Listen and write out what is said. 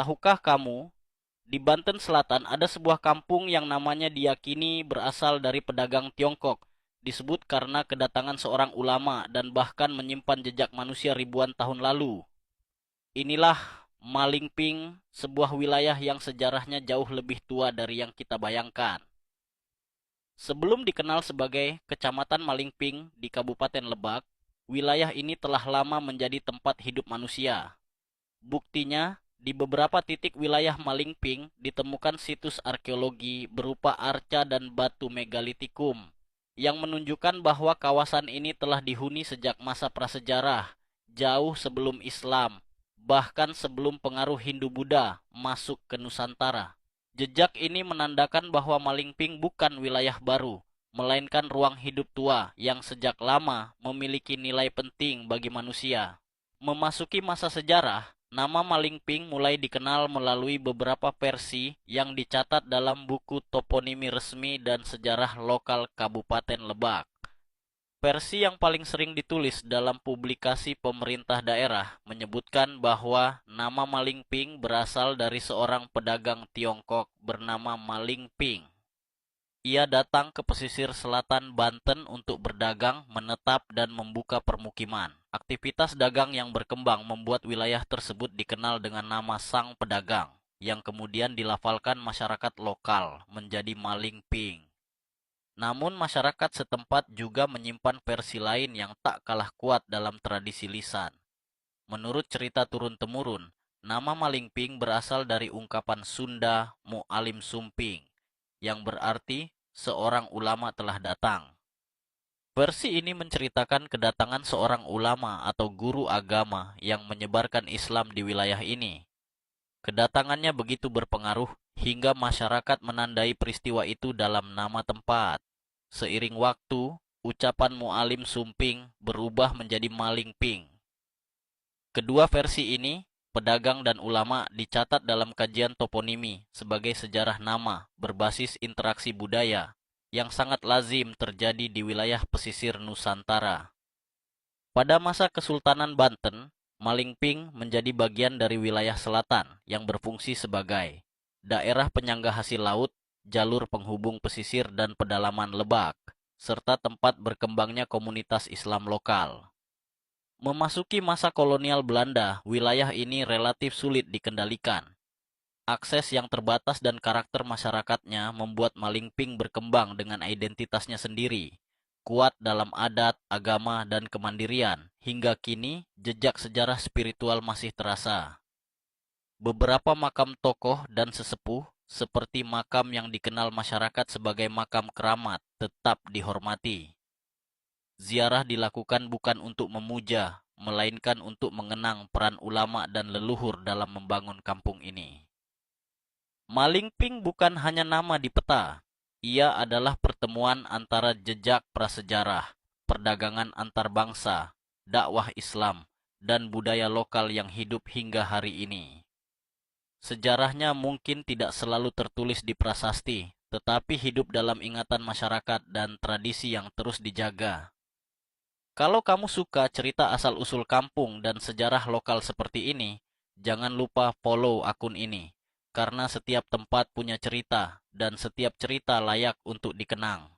Tahukah kamu, di Banten Selatan ada sebuah kampung yang namanya diyakini berasal dari pedagang Tiongkok. Disebut karena kedatangan seorang ulama dan bahkan menyimpan jejak manusia ribuan tahun lalu. Inilah Malingping, sebuah wilayah yang sejarahnya jauh lebih tua dari yang kita bayangkan. Sebelum dikenal sebagai Kecamatan Malingping di Kabupaten Lebak, wilayah ini telah lama menjadi tempat hidup manusia. Buktinya, di beberapa titik wilayah Malingping ditemukan situs arkeologi berupa arca dan batu megalitikum yang menunjukkan bahwa kawasan ini telah dihuni sejak masa prasejarah, jauh sebelum Islam, bahkan sebelum pengaruh Hindu-Buddha masuk ke Nusantara. Jejak ini menandakan bahwa Malingping bukan wilayah baru, melainkan ruang hidup tua yang sejak lama memiliki nilai penting bagi manusia. Memasuki masa sejarah, nama Malingping mulai dikenal melalui beberapa versi yang dicatat dalam buku toponimi resmi dan sejarah lokal Kabupaten Lebak. Versi yang paling sering ditulis dalam publikasi pemerintah daerah menyebutkan bahwa nama Malingping berasal dari seorang pedagang Tiongkok bernama Malingping. Ia datang ke pesisir selatan Banten untuk berdagang, menetap, dan membuka permukiman. Aktivitas dagang yang berkembang membuat wilayah tersebut dikenal dengan nama Sang Pedagang, yang kemudian dilafalkan masyarakat lokal menjadi Malingping. Namun masyarakat setempat juga menyimpan versi lain yang tak kalah kuat dalam tradisi lisan. Menurut cerita turun-temurun, nama Malingping berasal dari ungkapan Sunda Mu'alim Sumping, yang berarti seorang ulama telah datang. Versi ini menceritakan kedatangan seorang ulama atau guru agama yang menyebarkan Islam di wilayah ini. Kedatangannya begitu berpengaruh hingga masyarakat menandai peristiwa itu dalam nama tempat. Seiring waktu, ucapan Mu'alim Sumping berubah menjadi Malingping. Kedua versi ini, pedagang dan ulama, dicatat dalam kajian toponimi sebagai sejarah nama berbasis interaksi budaya yang sangat lazim terjadi di wilayah pesisir Nusantara. Pada masa Kesultanan Banten, Malingping menjadi bagian dari wilayah selatan yang berfungsi sebagai daerah penyangga hasil laut, jalur penghubung pesisir dan pedalaman Lebak, serta tempat berkembangnya komunitas Islam lokal. Memasuki masa kolonial Belanda, wilayah ini relatif sulit dikendalikan. Akses yang terbatas dan karakter masyarakatnya membuat Malingping berkembang dengan identitasnya sendiri, kuat dalam adat, agama, dan kemandirian. Hingga kini, jejak sejarah spiritual masih terasa. Beberapa makam tokoh dan sesepuh, seperti makam yang dikenal masyarakat sebagai makam keramat, tetap dihormati. Ziarah dilakukan bukan untuk memuja, melainkan untuk mengenang peran ulama dan leluhur dalam membangun kampung ini. Malingping bukan hanya nama di peta, ia adalah pertemuan antara jejak prasejarah, perdagangan antar bangsa, dakwah Islam, dan budaya lokal yang hidup hingga hari ini. Sejarahnya mungkin tidak selalu tertulis di prasasti, tetapi hidup dalam ingatan masyarakat dan tradisi yang terus dijaga. Kalau kamu suka cerita asal-usul kampung dan sejarah lokal seperti ini, jangan lupa follow akun ini, karena setiap tempat punya cerita, dan setiap cerita layak untuk dikenang.